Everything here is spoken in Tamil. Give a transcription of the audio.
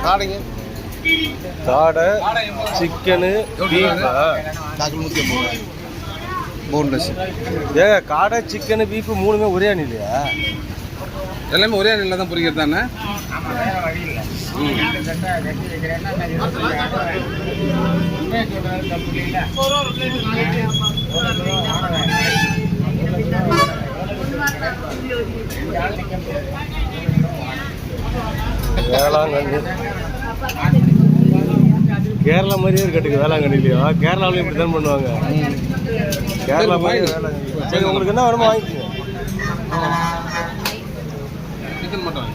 காடைங்க காடை சிக்கனு பீஃபா போன்லெஸ். ஏங்க காடை சிக்கனு பீஃபு மூணுமே ஒரே அணி இல்லையா? எல்லாமே ஒரே அணியில் தான் பொரிக்கிறது தானே? வேளாங்கண்ணி கேரளா மாதிரியே இருக்கட்டுக்கு வேளாங்கண்ணிலையா? கேரளாவிலையும் இப்படி தான் பண்ணுவாங்க. கேரளா மாதிரி வேளாங்கண்ணி. சரி, உங்களுக்கு என்ன வேணுமோ வாங்கிக்கோங்க. சிக்கன் மட்டும்